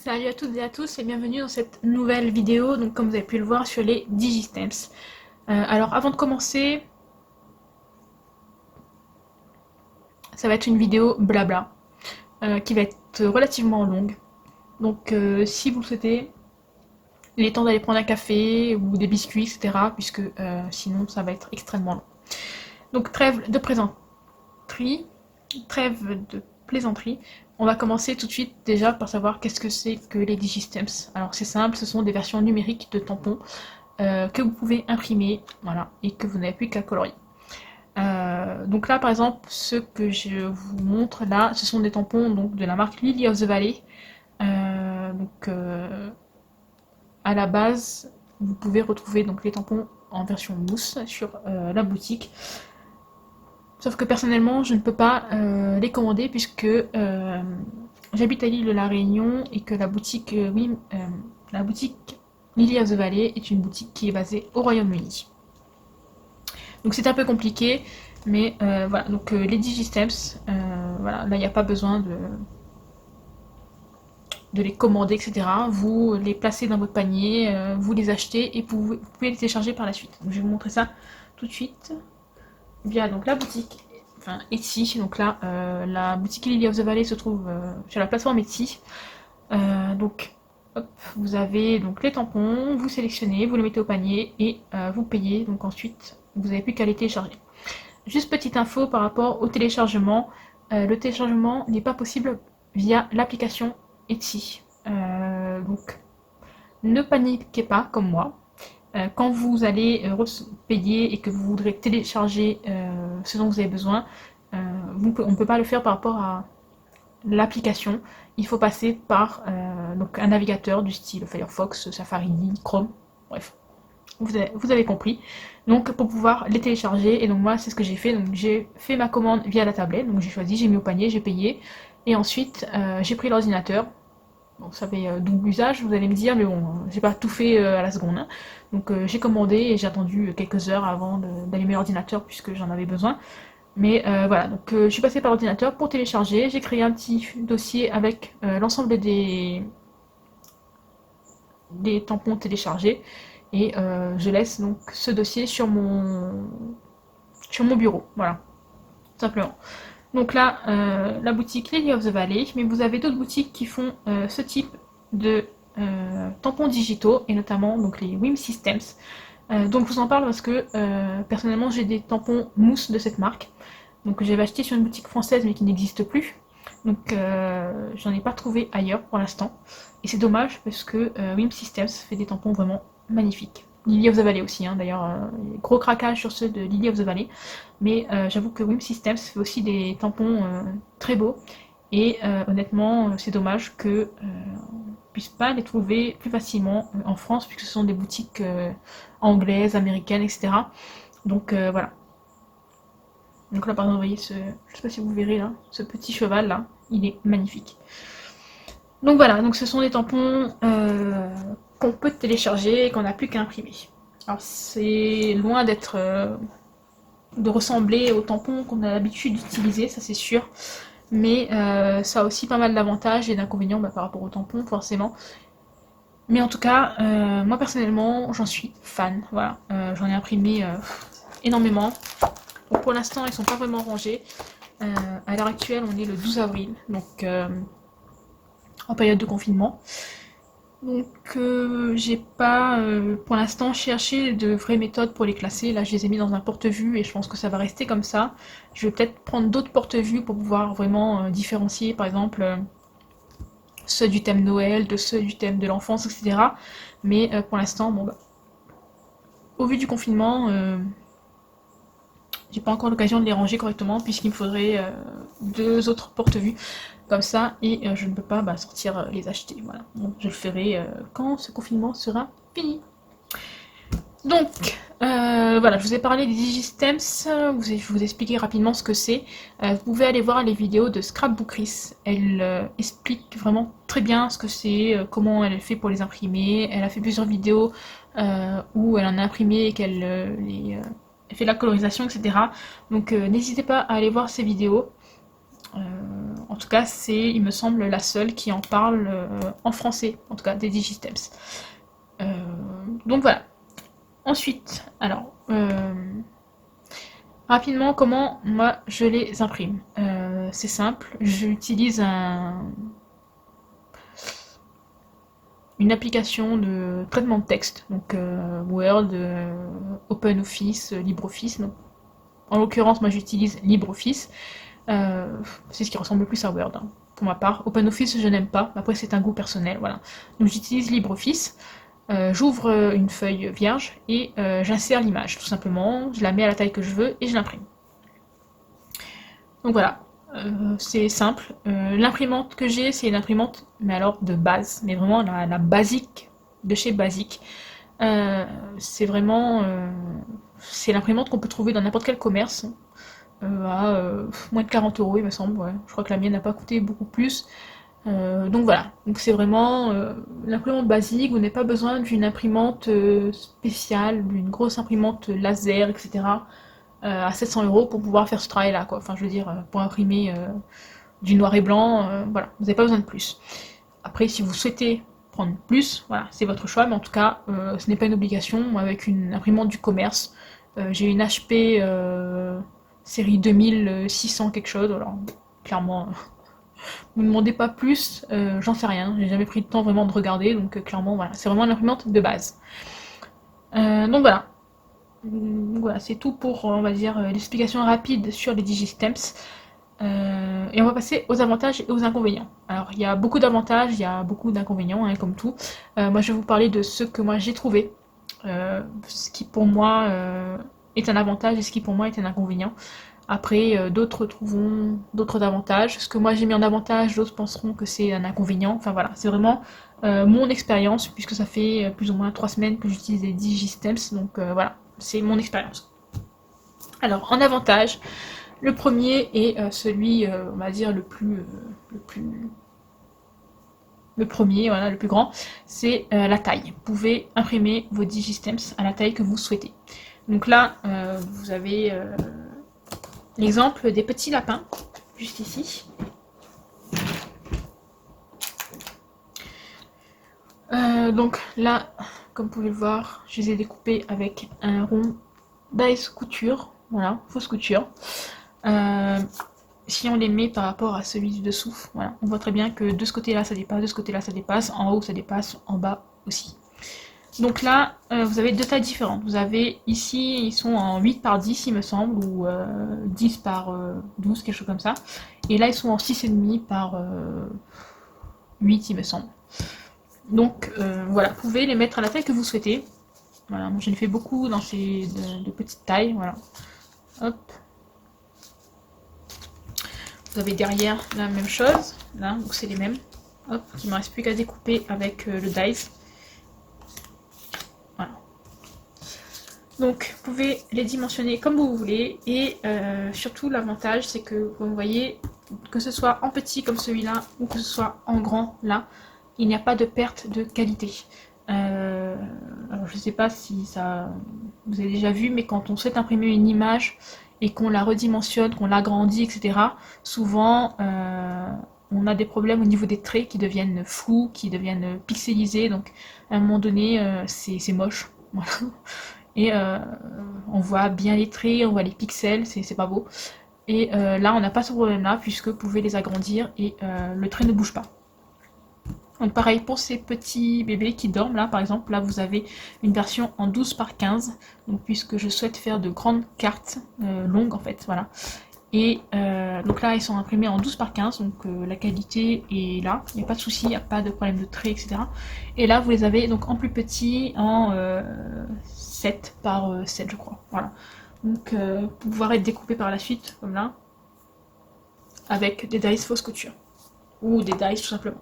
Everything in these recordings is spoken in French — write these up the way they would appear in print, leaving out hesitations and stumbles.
Salut à toutes et à tous et bienvenue dans cette nouvelle vidéo, donc comme vous avez pu le voir sur les Digistamps. Alors avant de commencer, ça va être une vidéo blabla, qui va être relativement longue. Donc si vous le souhaitez, il est temps d'aller prendre un café ou des biscuits, etc. Puisque sinon ça va être extrêmement long. Donc trêve de plaisanterie. On va commencer tout de suite déjà par savoir qu'est-ce que c'est que les Digistamps. Alors c'est simple, ce sont des versions numériques de tampons que vous pouvez imprimer, voilà, et que vous n'avez plus qu'à colorier. Donc là, par exemple, ce que je vous montre là, ce sont des tampons donc, de la marque Lily of the Valley. Donc à la base, vous pouvez retrouver donc les tampons en version mousse sur la boutique. Sauf que personnellement, je ne peux pas les commander puisque j'habite à l'île de la Réunion et que la boutique Lily of the Valley est une boutique qui est basée au Royaume-Uni. Donc c'est un peu compliqué, mais voilà. Donc les Digistamps, voilà, là il n'y a pas besoin de les commander, etc. Vous les placez dans votre panier, vous les achetez et vous pouvez les télécharger par la suite. Donc, je vais vous montrer ça tout de suite via donc la boutique, enfin Etsy. Donc là, la boutique Lily of the Valley se trouve sur la plateforme Etsy. Donc hop, vous avez donc les tampons, vous sélectionnez, vous les mettez au panier et vous payez. Donc ensuite, vous n'avez plus qu'à les télécharger. Juste petite info par rapport au téléchargement. Le téléchargement n'est pas possible via l'application Etsy. Donc ne paniquez pas comme moi. Quand vous allez payer et que vous voudrez télécharger ce dont vous avez besoin, on ne peut pas le faire par rapport à l'application. Il faut passer par donc un navigateur du style Firefox, Safari, Chrome, bref. Vous avez compris. Donc pour pouvoir les télécharger, et donc moi c'est ce que j'ai fait. Donc j'ai fait ma commande via la tablette, donc j'ai choisi, j'ai mis au panier, j'ai payé, et ensuite j'ai pris l'ordinateur. Bon, ça fait double usage, vous allez me dire, mais bon, j'ai pas tout fait à la seconde, hein. Donc j'ai commandé et j'ai attendu quelques heures avant d'allumer l'ordinateur puisque j'en avais besoin. Mais voilà, donc je suis passée par l'ordinateur pour télécharger, j'ai créé un petit dossier avec l'ensemble des tampons téléchargés. Et je laisse donc ce dossier sur mon bureau, voilà, tout simplement. Donc là, la boutique Lily of the Valley, mais vous avez d'autres boutiques qui font ce type de tampons digitaux, et notamment donc les WIM Systems. Donc je vous en parle parce que personnellement j'ai des tampons mousse de cette marque, donc j'avais acheté sur une boutique française mais qui n'existe plus. Donc j'en ai pas trouvé ailleurs pour l'instant. Et c'est dommage parce que WIM Systems fait des tampons vraiment magnifiques. Lily of the Valley aussi, hein, d'ailleurs, gros craquage sur ceux de Lily of the Valley. Mais j'avoue que WIM Systems fait aussi des tampons très beaux. Et honnêtement, c'est dommage que on puisse pas les trouver plus facilement en France, puisque ce sont des boutiques anglaises, américaines, etc. Donc voilà. Donc là, par exemple, vous voyez je sais pas si vous verrez là, ce petit cheval là, il est magnifique. Donc voilà, donc ce sont des tampons qu'on peut télécharger et qu'on n'a plus qu'à imprimer. Alors c'est loin d'être de ressembler aux tampons qu'on a l'habitude d'utiliser, ça c'est sûr. Mais ça a aussi pas mal d'avantages et d'inconvénients par rapport aux tampons, forcément. Mais en tout cas, moi personnellement, j'en suis fan. Voilà, j'en ai imprimé énormément. Donc pour l'instant, ils sont pas vraiment rangés. À l'heure actuelle, on est le 12 avril, donc en période de confinement. Donc j'ai pas pour l'instant cherché de vraies méthodes pour les classer. Là je les ai mis dans un porte-vue et je pense que ça va rester comme ça. Je vais peut-être prendre d'autres porte-vues pour pouvoir vraiment différencier par exemple ceux du thème Noël de ceux du thème de l'enfance, etc. Mais pour l'instant, bon bah, au vu du confinement, j'ai pas encore l'occasion de les ranger correctement puisqu'il me faudrait deux autres porte-vues comme ça et je ne peux pas sortir les acheter. Voilà. Donc je le ferai quand ce confinement sera fini. Donc voilà, je vous ai parlé des Digistems, je vous ai expliqué rapidement ce que c'est. Vous pouvez aller voir les vidéos de Scrapbookeris. Elle explique vraiment très bien ce que c'est, comment elle fait pour les imprimer. Elle a fait plusieurs vidéos où elle en a imprimé et qu'elle elle fait la colorisation, etc. Donc n'hésitez pas à aller voir ces vidéos. tout cas, c'est, il me semble, la seule qui en parle en français, en tout cas, des Digistems. Donc voilà. Ensuite, alors, rapidement, comment moi je les imprime. C'est simple, j'utilise une application de traitement de texte, donc Word, OpenOffice, LibreOffice. Donc, en l'occurrence, moi j'utilise LibreOffice. C'est ce qui ressemble le plus à Word, hein, pour ma part. OpenOffice, je n'aime pas. Après, c'est un goût personnel, voilà. Donc j'utilise LibreOffice. J'ouvre une feuille vierge et j'insère l'image, tout simplement. Je la mets à la taille que je veux et je l'imprime. Donc voilà, c'est simple. L'imprimante que j'ai, c'est une imprimante, mais alors de base, mais vraiment la basique de chez Basique. C'est vraiment, c'est l'imprimante qu'on peut trouver dans n'importe quel commerce, à moins de 40 euros, il me semble. Ouais. Je crois que la mienne n'a pas coûté beaucoup plus. Donc voilà, donc c'est vraiment l'imprimante basique. Vous n'avez pas besoin d'une imprimante spéciale, d'une grosse imprimante laser, etc. À 700 euros pour pouvoir faire ce travail-là, quoi. Enfin, je veux dire, pour imprimer du noir et blanc, voilà, vous n'avez pas besoin de plus. Après, si vous souhaitez prendre plus, voilà, c'est votre choix, mais en tout cas, ce n'est pas une obligation. Moi, avec une imprimante du commerce, j'ai une HP série 2600 quelque chose, alors clairement, vous ne demandez pas plus, j'en sais rien, j'ai jamais pris le temps vraiment de regarder, donc clairement, voilà, c'est vraiment une imprimante de base. Donc voilà. Voilà, c'est tout pour, on va dire, l'explication rapide sur les Digistems. Et on va passer aux avantages et aux inconvénients. Alors, il y a beaucoup d'avantages, il y a beaucoup d'inconvénients, hein, comme tout. Moi, je vais vous parler de ce que moi j'ai trouvé, ce qui pour moi est un avantage et ce qui pour moi est un inconvénient. Après, d'autres trouveront d'autres avantages. Ce que moi j'ai mis en avantage, d'autres penseront que c'est un inconvénient. Enfin voilà, c'est vraiment mon expérience, puisque ça fait plus ou moins 3 semaines que j'utilise les Digistems, donc voilà, c'est mon expérience. Alors, en avantage, le premier est celui, on va dire, le premier, voilà, le plus grand, c'est la taille. Vous pouvez imprimer vos Digistems à la taille que vous souhaitez. Donc là, vous avez l'exemple des petits lapins, juste ici. Donc là, comme vous pouvez le voir, je les ai découpés avec un rond dice couture, voilà, fausse couture. Si on les met par rapport à celui du dessous, voilà, on voit très bien que de ce côté-là ça dépasse, de ce côté-là ça dépasse, en haut ça dépasse, en bas aussi. Donc là, vous avez deux tailles différentes. Vous avez ici, ils sont en 8 par 10 il me semble, ou 10 par 12, quelque chose comme ça. Et là, ils sont en 6,5 par 8 il me semble. Donc voilà, vous pouvez les mettre à la taille que vous souhaitez. Voilà, moi j'en ai fait beaucoup dans ces de petites tailles, voilà. Hop. Vous avez derrière la même chose, là, donc c'est les mêmes. Hop, il ne me reste plus qu'à découper avec le dice. Voilà. Donc vous pouvez les dimensionner comme vous voulez, et surtout l'avantage c'est que vous voyez, que ce soit en petit comme celui-là ou que ce soit en grand là, il n'y a pas de perte de qualité. Alors je sais pas si ça vous avez déjà vu, mais quand on souhaite imprimer une image et qu'on la redimensionne, qu'on l'agrandit, etc., souvent on a des problèmes au niveau des traits qui deviennent flous, qui deviennent pixelisés, donc à un moment donné c'est moche. Voilà. Et on voit bien les traits, on voit les pixels, c'est pas beau. Et là on n'a pas ce problème là, puisque vous pouvez les agrandir et le trait ne bouge pas. Donc pareil pour ces petits bébés qui dorment là, par exemple, là vous avez une version en 12 par 15, donc puisque je souhaite faire de grandes cartes, longues en fait, voilà. Et donc là ils sont imprimés en 12 par 15, donc la qualité est là, il n'y a pas de souci, il n'y a pas de problème de trait, etc. Et là vous les avez donc en plus petit, en 7 par 7 je crois, voilà. Donc pour pouvoir être découpé par la suite, comme là, avec des dice fausse couture, ou des dice tout simplement.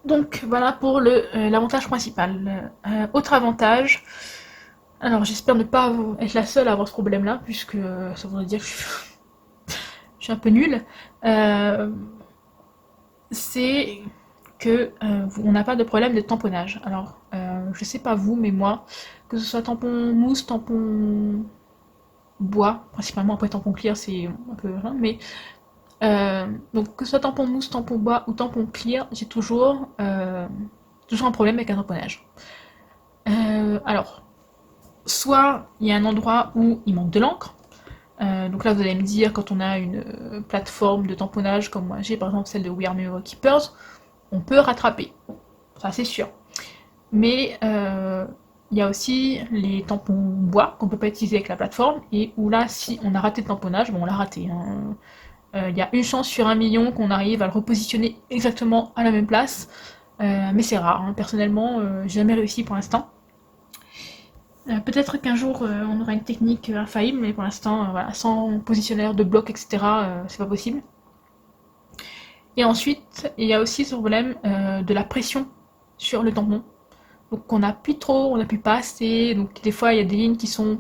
Donc voilà pour l'avantage principal. Autre avantage, alors j'espère ne pas être la seule à avoir ce problème-là, puisque ça voudrait dire que je suis un peu nulle. C'est que on n'a pas de problème de tamponnage. Alors je sais pas vous, mais moi, que ce soit tampon mousse, tampon bois, principalement. Après tampon clear c'est un peu rien, mais donc que ce soit tampon mousse, tampon bois ou tampon clear, j'ai toujours un problème avec un tamponnage. Alors, soit il y a un endroit où il manque de l'encre. Donc là, vous allez me dire, quand on a une plateforme de tamponnage comme moi j'ai, par exemple celle de We Are Mirror Keepers, on peut rattraper. Ça, c'est sûr. Mais il y a aussi les tampons bois qu'on peut pas utiliser avec la plateforme et où là, si on a raté le tamponnage, bon, on l'a raté. Hein. Il y a une chance sur 1 million qu'on arrive à le repositionner exactement à la même place. Mais c'est rare. Hein. Personnellement, j'ai jamais réussi pour l'instant. Peut-être qu'un jour on aura une technique infaillible, mais pour l'instant, voilà, sans positionneur de bloc, etc., c'est pas possible. Et ensuite, il y a aussi ce problème de la pression sur le tampon. Donc on appuie trop, on appuie pas assez. Donc des fois, il y a des lignes qui sont,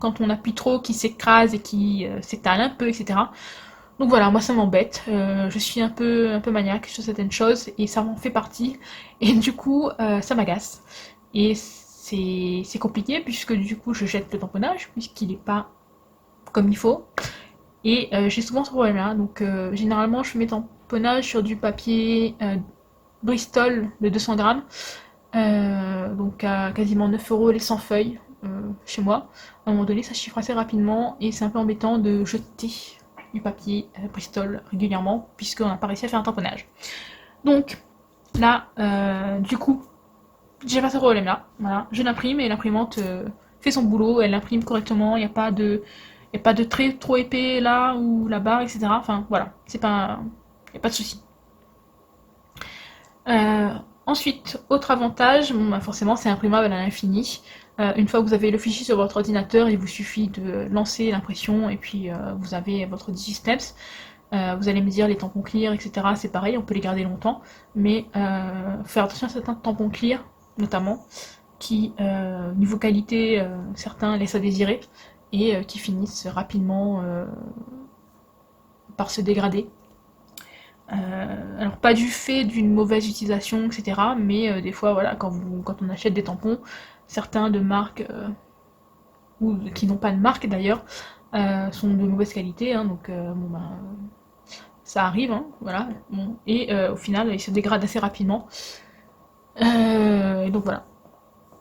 quand on appuie trop, qui s'écrasent et qui s'étalent un peu, etc. Donc voilà, moi ça m'embête. Je suis un peu maniaque sur certaines choses et ça en fait partie. Et du coup, ça m'agace. Et c'est compliqué puisque du coup je jette le tamponnage puisqu'il n'est pas comme il faut. Et j'ai souvent ce problème-là. Donc généralement je fais mes tamponnages sur du papier Bristol de 200 grammes. Donc à quasiment 9 € les 100 feuilles chez moi. À un moment donné ça chiffre assez rapidement et c'est un peu embêtant de jeter du papier Bristol régulièrement puisqu'on n'a pas réussi à faire un tamponnage. Donc là, du coup, j'ai pas ce problème là. Voilà, je l'imprime et l'imprimante fait son boulot, elle l'imprime correctement, il n'y a pas de trait trop épais là ou là-bas, etc. Enfin voilà, c'est pas, il n'y a pas de souci. Ensuite, autre avantage, bon, bah forcément c'est imprimable à l'infini. Une fois que vous avez le fichier sur votre ordinateur, il vous suffit de lancer l'impression et puis vous avez votre DigiSteps. Vous allez me dire les tampons clear, etc. C'est pareil, on peut les garder longtemps, mais faire attention à certains tampons clear, notamment, qui, niveau qualité, certains laissent à désirer et qui finissent rapidement par se dégrader. Alors pas du fait d'une mauvaise utilisation, etc. Mais des fois, voilà, quand on achète des tampons, certains de marques ou qui n'ont pas de marque d'ailleurs sont de mauvaise qualité, hein, donc bon ben ça arrive, hein, voilà. Bon, et au final, ils se dégradent assez rapidement. Et donc voilà.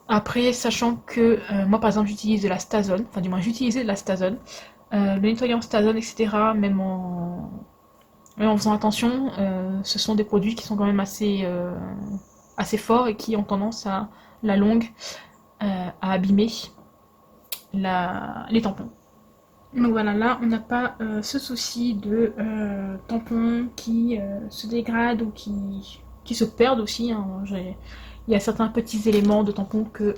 Après, sachant que moi par exemple j'utilise de la Stazone, enfin du moins j'utilisais de la Stazone, le nettoyant Stazone, etc. Même en faisant attention, ce sont des produits qui sont quand même assez forts et qui ont tendance à la longue à abîmer les tampons. Donc voilà, là on n'a pas ce souci de tampons qui se dégradent ou qui se perdent aussi. Hein. Il y a certains petits éléments de tampons que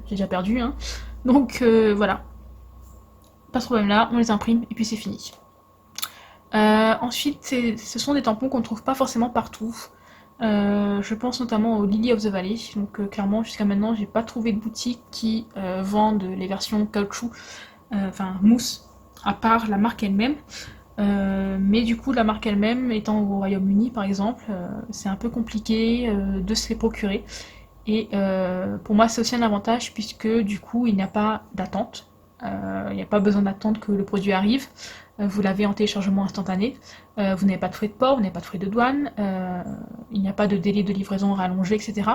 j'ai déjà perdus. Hein. Donc voilà, pas ce problème là, on les imprime et puis c'est fini. Ensuite, ce sont des tampons qu'on ne trouve pas forcément partout. Je pense notamment au Lily of the Valley. Donc clairement, jusqu'à maintenant, j'ai pas trouvé de boutique qui vendent les versions caoutchouc, enfin mousse, à part la marque elle-même. Mais du coup, la marque elle-même étant au Royaume-Uni, par exemple, c'est un peu compliqué de se les procurer. Et pour moi, c'est aussi un avantage puisque du coup, il n'y a pas d'attente. Il n'y a pas besoin d'attendre que le produit arrive. Vous l'avez en téléchargement instantané. Vous n'avez pas de frais de port, vous n'avez pas de frais de douane. Il n'y a pas de délai de livraison rallongé, etc.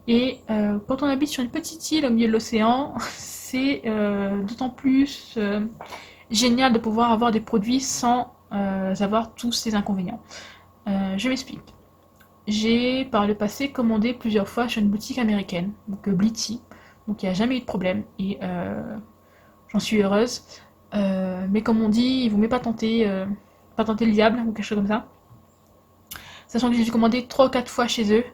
Et quand on habite sur une petite île au milieu de l'océan, c'est d'autant plus génial de pouvoir avoir des produits sans avoir tous ces inconvénients. Je m'explique. J'ai par le passé commandé plusieurs fois chez une boutique américaine, donc Blitzy, donc il n'y a jamais eu de problème et j'en suis heureuse. Mais comme on dit, il vaut mieux pas tenter le diable ou quelque chose comme ça. Sachant que j'ai dû commander 3 ou 4 fois chez eux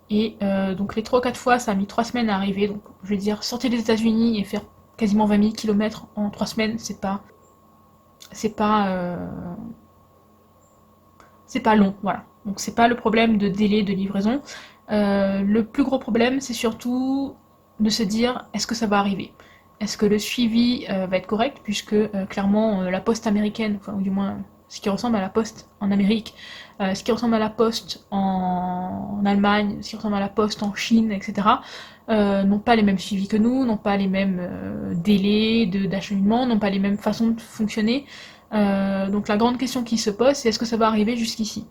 et donc les 3 ou 4 fois ça a mis 3 semaines à arriver. Donc je vais dire sortir des États-Unis et faire quasiment 20 000 km en 3 semaines, c'est pas long, voilà. Donc c'est pas le problème de délai de livraison. Le plus gros problème, c'est surtout de se dire est-ce que ça va arriver? Est-ce que le suivi va être correct? Puisque clairement la poste américaine, enfin ou du moins ce qui ressemble à la Poste en Amérique, ce qui ressemble à la Poste en Allemagne, ce qui ressemble à la Poste en Chine, etc., n'ont pas les mêmes suivis que nous, n'ont pas les mêmes délais d'acheminement, n'ont pas les mêmes façons de fonctionner. Donc la grande question qui se pose, c'est est-ce que ça va arriver jusqu'ici?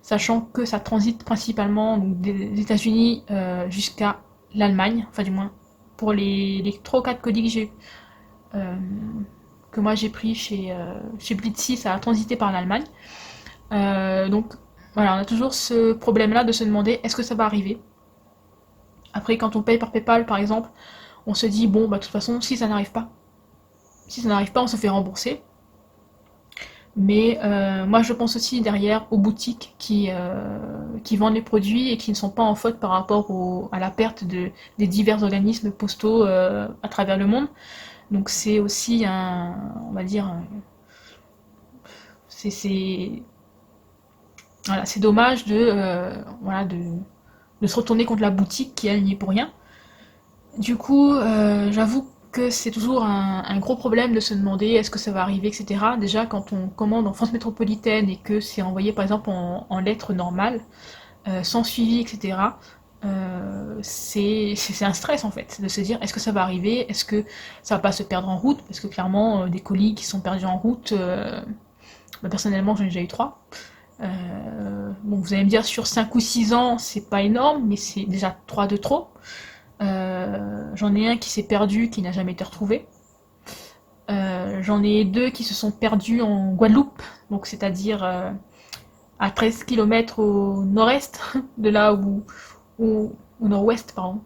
Sachant que ça transite principalement donc, des États-Unis jusqu'à l'Allemagne, enfin du moins pour les 3 ou 4 colis que moi j'ai pris chez Blitzy, ça a transité par l'Allemagne. Donc voilà, on a toujours ce problème-là de se demander est-ce que ça va arriver. Après, quand on paye par PayPal par exemple, on se dit bon, bah de toute façon, si ça n'arrive pas, on se fait rembourser. Mais moi je pense aussi derrière aux boutiques qui vendent les produits et qui ne sont pas en faute par rapport à la perte des divers organismes postaux à travers le monde. Donc c'est aussi on va dire, c'est voilà, c'est dommage voilà, de se retourner contre la boutique qui elle n'y est pour rien. Du coup, j'avoue que c'est toujours un gros problème de se demander est-ce que ça va arriver, etc. Déjà, quand on commande en France métropolitaine et que c'est envoyé par exemple en lettres normales, sans suivi, etc., c'est un stress en fait, de se dire est-ce que ça va arriver, est-ce que ça va pas se perdre en route, parce que clairement, des colis qui sont perdus en route, bah, personnellement j'en ai déjà eu 3. Bon, vous allez me dire sur 5 ou 6 ans, c'est pas énorme, mais c'est déjà 3 de trop. J'en ai un qui s'est perdu, qui n'a jamais été retrouvé. J'en ai 2 qui se sont perdus en Guadeloupe, donc c'est-à-dire à 13 km au nord-est de là au nord-ouest, pardon,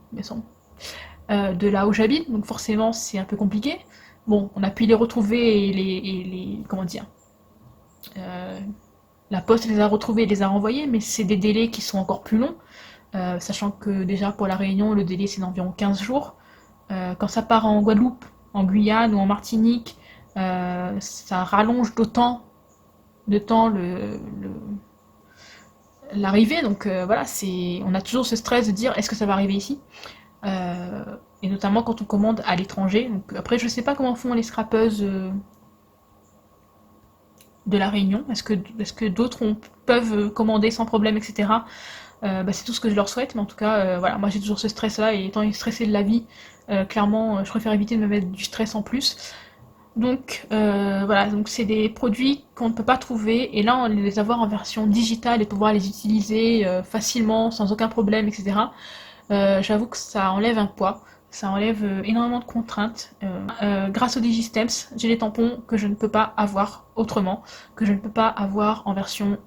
de là où j'habite, donc forcément c'est un peu compliqué. Bon, on a pu les retrouver et comment dire, la poste les a retrouvés et les a renvoyés, mais c'est des délais qui sont encore plus longs. Sachant que déjà pour la Réunion, le délai c'est d'environ 15 jours. Quand ça part en Guadeloupe, en Guyane ou en Martinique, ça rallonge d'autant de temps l'arrivée. Donc voilà, on a toujours ce stress de dire est-ce que ça va arriver ici, et notamment quand on commande à l'étranger. Donc après, je sais pas comment font les scrapeuses de la Réunion. Est-ce que d'autres peuvent commander sans problème, etc. Bah, c'est tout ce que je leur souhaite, mais en tout cas, voilà, moi j'ai toujours ce stress-là, et étant stressée de la vie, clairement, je préfère éviter de me mettre du stress en plus. Donc voilà, donc c'est des produits qu'on ne peut pas trouver, et là, on les avoir en version digitale et pouvoir les utiliser facilement, sans aucun problème, etc. J'avoue que ça enlève un poids, ça enlève énormément de contraintes. Grâce au Digistems, j'ai des tampons que je ne peux pas avoir autrement, que je ne peux pas avoir en version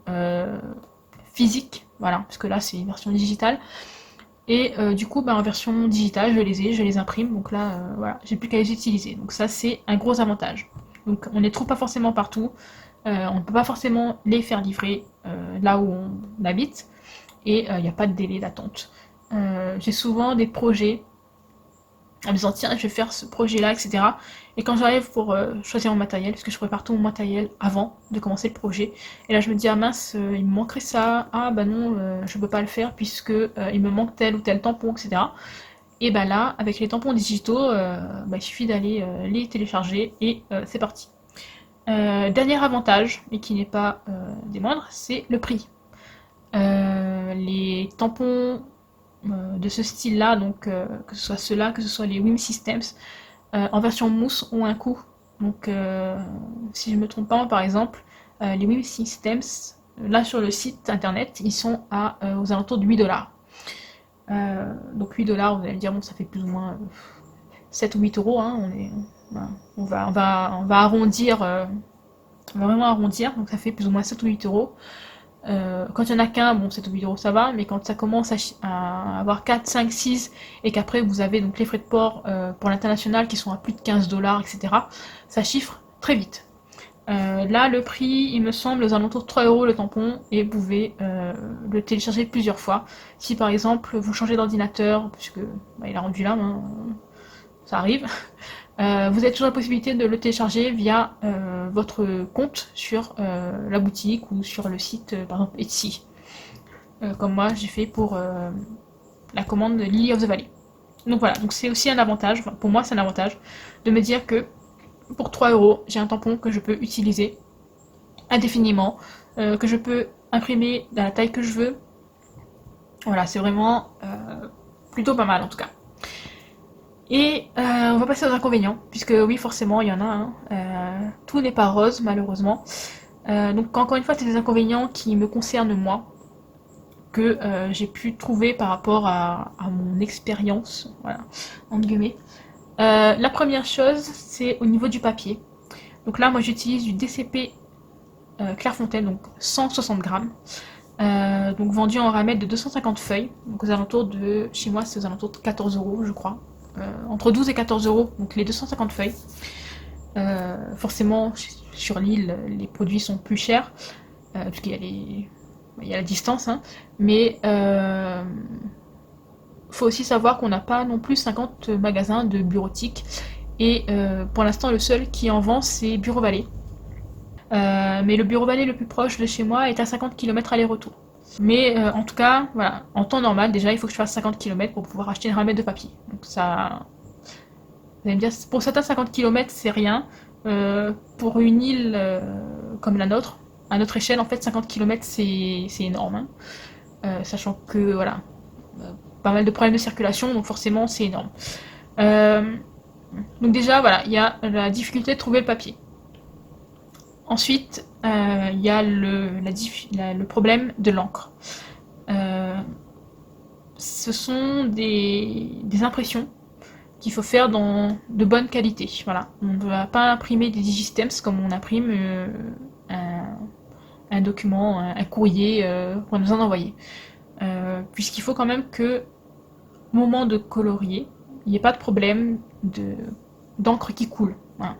physique, voilà, parce que là c'est une version digitale. Et du coup, bah, en version digitale, je les imprime, donc là, voilà, j'ai plus qu'à les utiliser. Donc ça, c'est un gros avantage. Donc on ne les trouve pas forcément partout, on ne peut pas forcément les faire livrer là où on habite, et il n'y a pas de délai d'attente. J'ai souvent des projets en me disant tiens je vais faire ce projet là, etc. Et quand j'arrive pour choisir mon matériel, parce que je prépare tout mon matériel avant de commencer le projet, et là je me dis ah mince, il me manquerait ça, ah bah non, je peux pas le faire puisque il me manque tel ou tel tampon, etc. Et bah là, avec les tampons digitaux, bah, il suffit d'aller les télécharger et c'est parti. Dernier avantage, mais qui n'est pas des moindres, c'est le prix. Les tampons de ce style-là, donc que ce soit ceux-là, que ce soit les WIM Systems, en version mousse ont un coût. Donc si je ne me trompe pas, par exemple, les WIM Systems, là sur le site internet, ils sont aux alentours de 8$. Donc 8$, vous allez me dire, bon, ça fait plus ou moins 7 ou 8€, hein, on va arrondir, on va vraiment arrondir, donc ça fait plus ou moins 7 ou 8€. Quand il y en a qu'un, bon 7 ou 8€ ça va, mais quand ça commence à avoir 4, 5, 6, et qu'après vous avez donc les frais de port pour l'international qui sont à plus de 15$, etc., ça chiffre très vite. Là, le prix, il me semble, aux alentours de 3€ le tampon, et vous pouvez le télécharger plusieurs fois. Si par exemple vous changez d'ordinateur, puisque bah, il a rendu là, hein, ça arrive, vous avez toujours la possibilité de le télécharger via votre compte sur la boutique ou sur le site, par exemple Etsy. Comme moi j'ai fait pour la commande de Lily of the Valley. Donc voilà, donc c'est aussi un avantage, enfin, pour moi c'est un avantage, de me dire que pour 3€, j'ai un tampon que je peux utiliser indéfiniment, que je peux imprimer à la taille que je veux. Voilà, c'est vraiment plutôt pas mal en tout cas. Et on va passer aux inconvénients, puisque oui, forcément, il y en a. Hein. Tout n'est pas rose, malheureusement. Donc encore une fois, c'est des inconvénients qui me concernent moi, que j'ai pu trouver par rapport à mon expérience, voilà, entre guillemets. La première chose, c'est au niveau du papier. Donc là, moi, j'utilise du DCP Clairefontaine, donc 160 grammes. Donc vendu en ramette de 250 feuilles, donc aux alentours de, chez moi c'est aux alentours de 14 € je crois, entre 12 et 14 €, donc les 250 feuilles. Forcément sur l'île les produits sont plus chers, puisqu'il y a il y a la distance, hein, mais faut aussi savoir qu'on n'a pas non plus 50 magasins de bureautique, et pour l'instant le seul qui en vend c'est Bureau Vallée. Mais le Bureau Vallée le plus proche de chez moi est à 50 km aller-retour. Mais en tout cas, voilà, en temps normal, déjà, il faut que je fasse 50 km pour pouvoir acheter une ramette de papier. Donc ça... Vous allez me dire, pour certains 50 km, c'est rien. Pour une île comme la nôtre, à notre échelle, en fait, 50 km, c'est énorme. Hein. Sachant que, voilà, pas mal de problèmes de circulation, donc forcément, c'est énorme. Donc déjà, voilà, il y a la difficulté de trouver le papier. Ensuite, il y a le problème de l'encre. Ce sont des impressions qu'il faut faire dans de bonne qualité. Voilà. On ne va pas imprimer des digistems comme on imprime un document, un courrier qu'on a besoin d'envoyer. Puisqu'il faut quand même que, au moment de colorier, il n'y ait pas de problème d'encre qui coule. Voilà.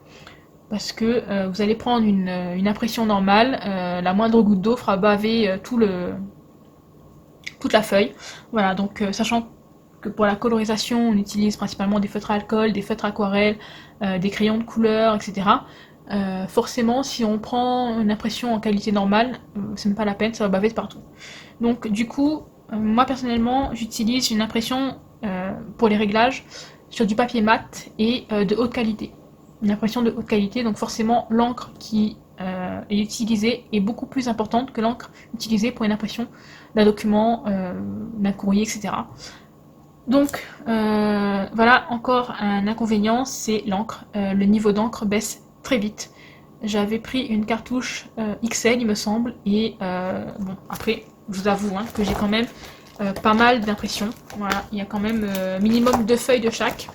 Parce que vous allez prendre une impression normale, la moindre goutte d'eau fera baver toute la feuille. Voilà, donc sachant que pour la colorisation, on utilise principalement des feutres à alcool, des feutres aquarelles, des crayons de couleur, etc. Forcément, si on prend une impression en qualité normale, c'est même pas la peine, ça va baver de partout. Donc du coup, moi personnellement, j'utilise une impression pour les réglages sur du papier mat et de haute qualité. Une impression de haute qualité, donc forcément l'encre qui est utilisée est beaucoup plus importante que l'encre utilisée pour une impression d'un document, d'un courrier, etc. Donc voilà, encore un inconvénient, c'est l'encre. Le niveau d'encre baisse très vite. J'avais pris une cartouche XL, il me semble, et bon, après, je vous avoue hein, que j'ai quand même pas mal d'impressions. Voilà, il y a quand même minimum 2 feuilles de chaque.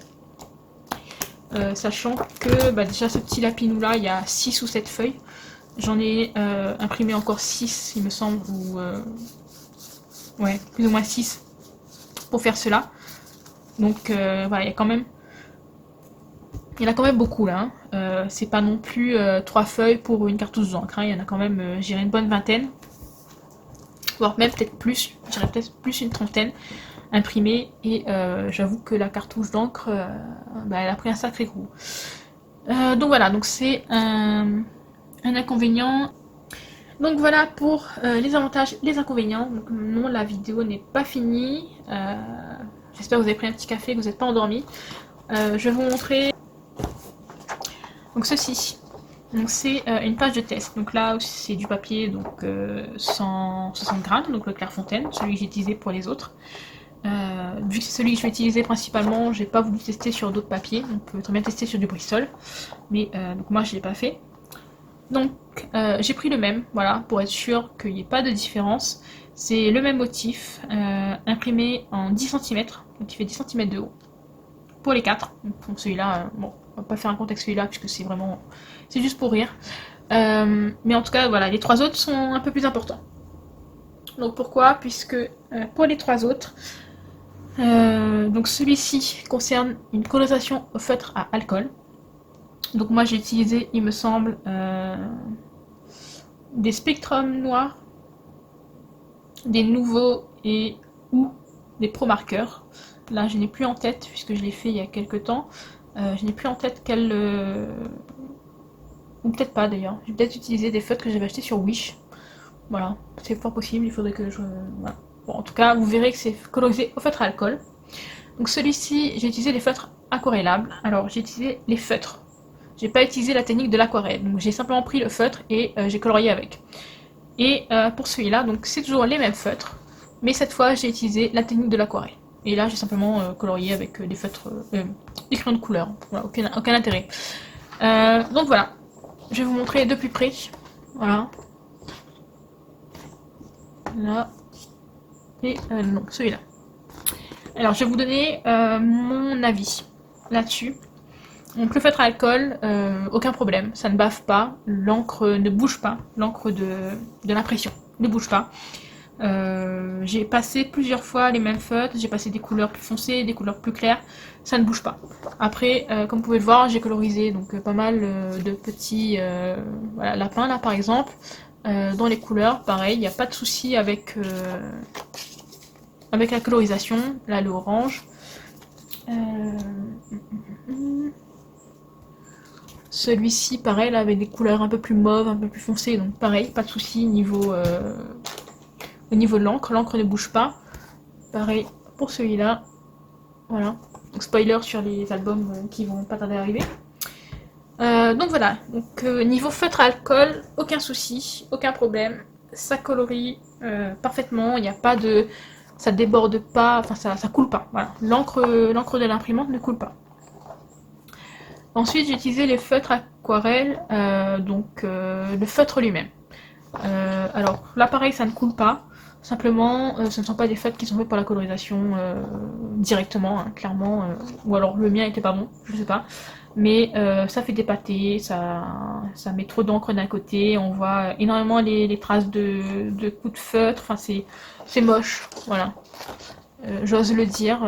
Sachant que bah, déjà ce petit lapinou là, il y a 6 ou 7 feuilles. J'en ai imprimé encore 6, il me semble, ou ouais, plus ou moins 6 pour faire cela. Donc voilà, il y a quand même. Il y en a quand même beaucoup là. Hein. C'est pas non plus 3 feuilles pour une cartouche d'encre. Hein. Il y en a quand même, j'irais une bonne vingtaine. Voire même peut-être plus, j'irais peut-être plus une trentaine imprimée. Et j'avoue que la cartouche d'encre, bah, elle a pris un sacré coup. Donc voilà, donc c'est un inconvénient. Donc voilà pour les avantages, les inconvénients. Donc non, la vidéo n'est pas finie. J'espère que vous avez pris un petit café, que vous n'êtes pas endormi. Je vais vous montrer donc ceci. Donc c'est une page de test. Donc là c'est du papier, donc 160 grammes, donc le Clairefontaine, celui que j'ai utilisé pour les autres. Vu que c'est celui que je vais utiliser principalement, j'ai pas voulu tester sur d'autres papiers. On peut très bien tester sur du Bristol, mais donc moi je l'ai pas fait. Donc j'ai pris le même, voilà, pour être sûr qu'il n'y ait pas de différence. C'est le même motif, imprimé en 10 cm, donc il fait 10 cm de haut. Pour les 4, donc celui-là, bon, on va pas faire un compte avec celui-là, puisque c'est vraiment, c'est juste pour rire. Mais en tout cas, voilà, les 3 autres sont un peu plus importants. Donc pourquoi? Puisque pour les 3 autres, donc celui-ci concerne une colorisation au feutre à alcool. Donc moi j'ai utilisé, il me semble, des spectrums noirs, des nouveaux et ou des pro marqueurs. Là je n'ai plus en tête puisque je l'ai fait il y a quelques temps. Je n'ai plus en tête quel... ou peut-être pas d'ailleurs. J'ai peut-être utilisé des feutres que j'avais achetés sur Wish. Voilà, c'est fort possible, il faudrait que je... Voilà. Bon, en tout cas, vous verrez que c'est colorisé au feutre à alcool. Donc celui-ci, j'ai utilisé les feutres aquarellables. Alors j'ai utilisé les feutres j'ai pas utilisé la technique de l'aquarelle. Donc j'ai simplement pris le feutre et j'ai colorié avec. Et pour celui-là, donc c'est toujours les mêmes feutres, mais cette fois j'ai utilisé la technique de l'aquarelle. Et là j'ai simplement colorié avec des feutres, des crayons de couleur. Voilà, aucun intérêt. Donc voilà, je vais vous montrer de plus près. Voilà. Là. Et non, celui-là. Alors je vais vous donner mon avis là-dessus. Donc le feutre à alcool, aucun problème, ça ne bave pas, l'encre ne bouge pas, l'encre de l'impression ne bouge pas. J'ai passé plusieurs fois les mêmes feutres, j'ai passé des couleurs plus foncées, des couleurs plus claires, ça ne bouge pas. Après, comme vous pouvez le voir, j'ai colorisé donc pas mal de petits voilà, lapins là par exemple. Dans les couleurs, pareil, il n'y a pas de souci avec la colorisation. Là, le orange. Celui-ci, pareil, là, avec des couleurs un peu plus mauves, un peu plus foncées, donc pareil, pas de souci au niveau de l'encre. L'encre ne bouge pas. Pareil pour celui-là. Voilà. Donc, spoiler sur les albums qui vont pas tarder à arriver. Donc voilà. Donc niveau feutre à alcool, aucun souci, aucun problème. Ça colorie parfaitement. Il n'y a pas de, ça déborde pas, enfin ça coule pas. Voilà. L'encre de l'imprimante ne coule pas. Ensuite, j'ai utilisé les feutres aquarelles, donc le feutre lui-même. Alors là, pareil, ça ne coule pas. Simplement, ce ne sont pas des feutres qui sont faits pour la colorisation directement, hein, clairement. Ou alors le mien était pas bon, je sais pas. Mais ça fait des pâtés, ça met trop d'encre d'un côté. On voit énormément les traces de coups de feutre. Enfin, c'est moche, voilà. J'ose le dire,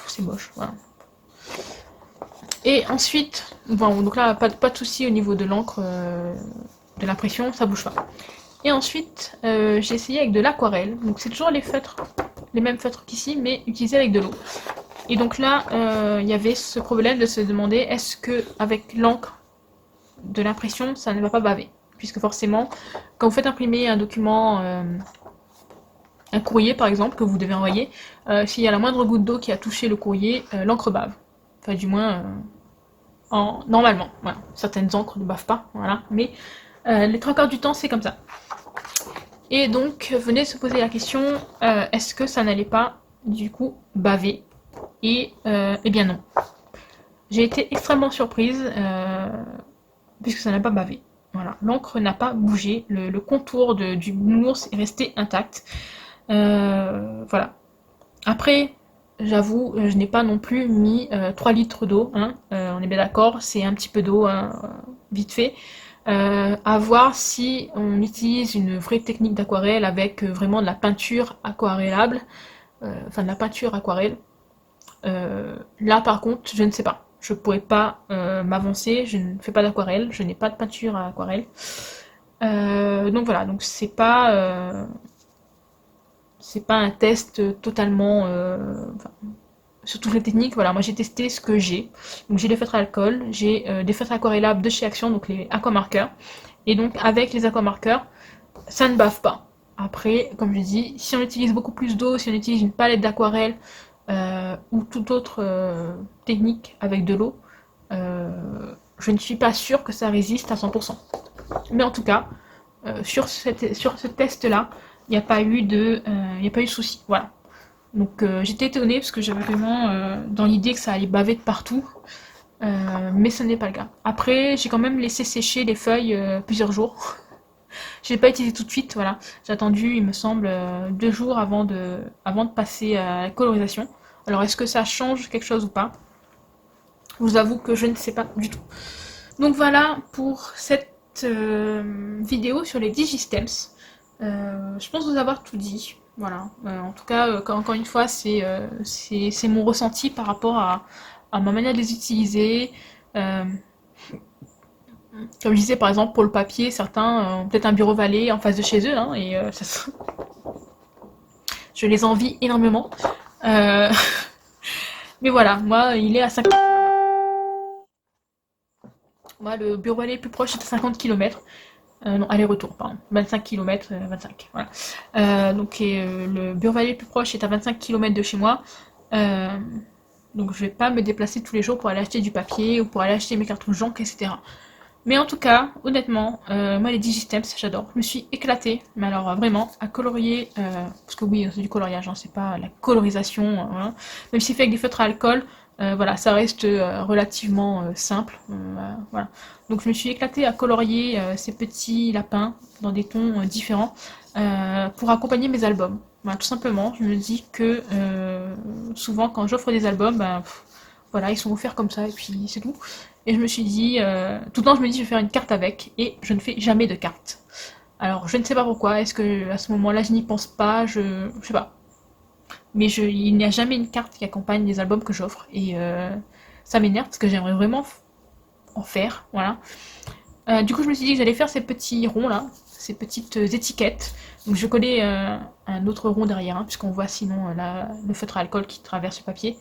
c'est moche, voilà. Et ensuite, bon, donc là, pas de souci au niveau de l'encre, de l'impression, ça bouge pas. Et ensuite, j'ai essayé avec de l'aquarelle. Donc c'est toujours les feutres, les mêmes feutres qu'ici, mais utilisés avec de l'eau. Et donc là, il y avait ce problème de se demander est-ce que avec l'encre de l'impression, ça ne va pas baver. Puisque forcément, quand vous faites imprimer un document, un courrier par exemple, que vous devez envoyer, s'il y a la moindre goutte d'eau qui a touché le courrier, l'encre bave. Enfin, du moins, normalement. Voilà. Certaines encres ne bavent pas, voilà. Mais les trois quarts du temps, c'est comme ça. Et donc, venez se poser la question, est-ce que ça n'allait pas, du coup, baver? Et eh bien non. J'ai été extrêmement surprise, puisque ça n'a pas bavé. Voilà, l'encre n'a pas bougé, le contour du nounours est resté intact. Voilà. Après, j'avoue, je n'ai pas non plus mis 3 litres d'eau, hein, on est bien d'accord, c'est un petit peu d'eau, hein, vite fait. À voir si on utilise une vraie technique d'aquarelle avec vraiment de la peinture aquarellable, enfin de la peinture aquarelle. Là par contre, je ne sais pas. Je pourrais pas m'avancer, je ne fais pas d'aquarelle, je n'ai pas de peinture à aquarelle. Donc voilà, donc c'est pas un test totalement sur toutes les techniques. Voilà, moi j'ai testé ce que j'ai. Donc j'ai des feutres à alcool, j'ai des feutres aquarellables de chez Action, donc les aquamarqueurs. Et donc avec les aquamarqueurs, ça ne bave pas. Après, comme je dis, si on utilise beaucoup plus d'eau, si on utilise une palette d'aquarelle ou toute autre technique avec de l'eau, je ne suis pas sûre que ça résiste à 100%. Mais en tout cas, sur ce test-là, il n'y a pas eu de souci. Voilà. Donc j'étais étonnée parce que j'avais vraiment dans l'idée que ça allait baver de partout. Mais ce n'est pas le cas. Après, j'ai quand même laissé sécher les feuilles plusieurs jours. Je l'ai pas utilisé tout de suite, voilà. J'ai attendu, il me semble, 2 jours avant de passer à la colorisation. Alors est-ce que ça change quelque chose ou pas? Je vous avoue que je ne sais pas du tout. Donc voilà pour cette vidéo sur les Digistems. Je pense vous avoir tout dit. Voilà. En tout cas, encore une fois, c'est mon ressenti par rapport à ma manière de les utiliser. Comme je disais, par exemple, pour le papier, certains ont peut-être un bureau valet en face de chez eux, hein, et je les envie énormément. Mais voilà, moi, il est à 50. Moi, le bureau valet plus proche est à 50 km. Non, aller-retour, pardon. 25 km, 25, voilà. Donc, le bureau valet plus proche est à 25 km de chez moi. Donc je vais pas me déplacer tous les jours pour aller acheter du papier ou pour aller acheter mes cartouches d'encre, etc. Mais en tout cas, honnêtement, moi les Digistems, j'adore. Je me suis éclatée, mais alors vraiment, à colorier, parce que oui, c'est du coloriage, hein, c'est pas la colorisation, voilà. Même si c'est fait avec des feutres à alcool, voilà, ça reste relativement simple, voilà. Donc je me suis éclatée à colorier ces petits lapins dans des tons différents pour accompagner mes albums. Voilà, tout simplement, je me dis que souvent quand j'offre des albums, ben, voilà, ils sont offerts comme ça et puis c'est tout. Et je me suis dit, tout le temps je me dis je vais faire une carte avec, et je ne fais jamais de carte. Alors je ne sais pas pourquoi, est-ce que à ce moment-là je n'y pense pas, je sais pas. Mais il n'y a jamais une carte qui accompagne les albums que j'offre, et ça m'énerve parce que j'aimerais vraiment en faire, voilà. Du coup je me suis dit que j'allais faire ces petits ronds là, ces petites étiquettes. Donc je collais un autre rond derrière, hein, puisqu'on voit sinon le feutre à alcool qui traverse le papier.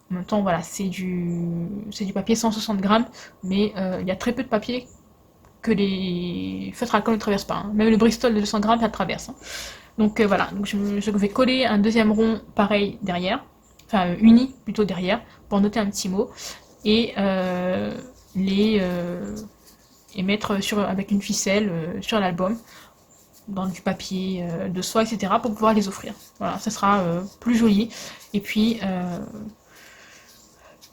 En même temps, voilà, c'est du papier 160 grammes, mais il y a très peu de papier que les feutres à alcool ne traversent pas, hein. Même le Bristol de 200 grammes, ça le traverse, hein. Donc voilà, donc je vais coller un deuxième rond pareil derrière, enfin uni plutôt derrière, pour noter un petit mot, et les et mettre avec une ficelle sur l'album, dans du papier de soie, etc., pour pouvoir les offrir. Voilà, ça sera plus joli. Et puis,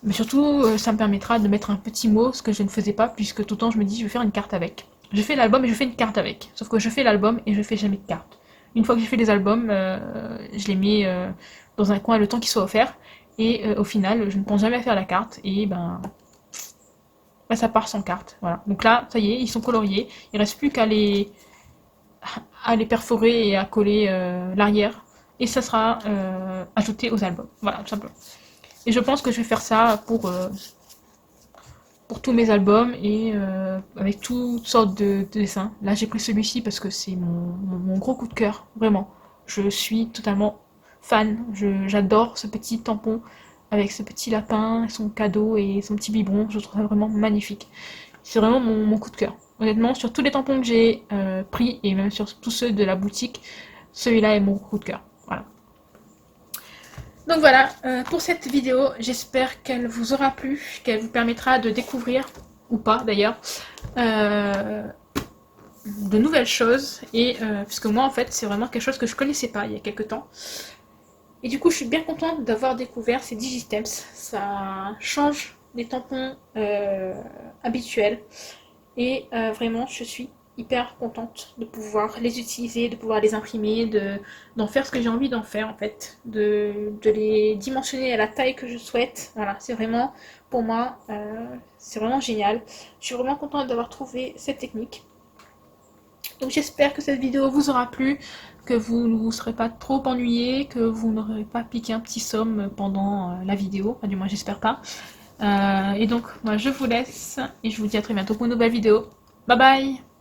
mais surtout, ça me permettra de mettre un petit mot, ce que je ne faisais pas, puisque tout le temps je me dis je vais faire une carte avec. Je fais l'album et je fais une carte avec. Sauf que je fais l'album et je fais jamais de carte. Une fois que j'ai fait les albums, je les mets dans un coin le temps qu'ils soient offerts. Et au final, je ne pense jamais à faire la carte. Et ben, ça part sans carte. Voilà. Donc là, ça y est, ils sont coloriés. Il reste plus à les perforer et à coller l'arrière. Et ça sera ajouté aux albums. Voilà, tout simplement. Et je pense que je vais faire ça pour tous mes albums, et avec toutes sortes de dessins. Là, j'ai pris celui-ci parce que c'est mon gros coup de cœur, vraiment. Je suis totalement fan. J'adore ce petit tampon avec ce petit lapin, son cadeau et son petit biberon. Je trouve ça vraiment magnifique. C'est vraiment mon coup de cœur. Honnêtement, sur tous les tampons que j'ai pris, et même sur tous ceux de la boutique, celui-là est mon coup de cœur. Voilà. Donc voilà, pour cette vidéo, j'espère qu'elle vous aura plu, qu'elle vous permettra de découvrir, ou pas d'ailleurs, de nouvelles choses. Et puisque moi en fait c'est vraiment quelque chose que je connaissais pas il y a quelques temps. Et du coup je suis bien contente d'avoir découvert ces Digistems. Ça change des tampons habituels. Et vraiment je suis hyper contente de pouvoir les utiliser, de pouvoir les imprimer, d'en faire ce que j'ai envie d'en faire en fait, de les dimensionner à la taille que je souhaite. Voilà, c'est vraiment, pour moi, c'est vraiment génial. Je suis vraiment contente d'avoir trouvé cette technique. Donc j'espère que cette vidéo vous aura plu, que vous ne vous serez pas trop ennuyé, que vous n'aurez pas piqué un petit somme pendant la vidéo, enfin, du moins j'espère pas. Et donc moi je vous laisse, et je vous dis à très bientôt pour une nouvelle vidéo. Bye bye!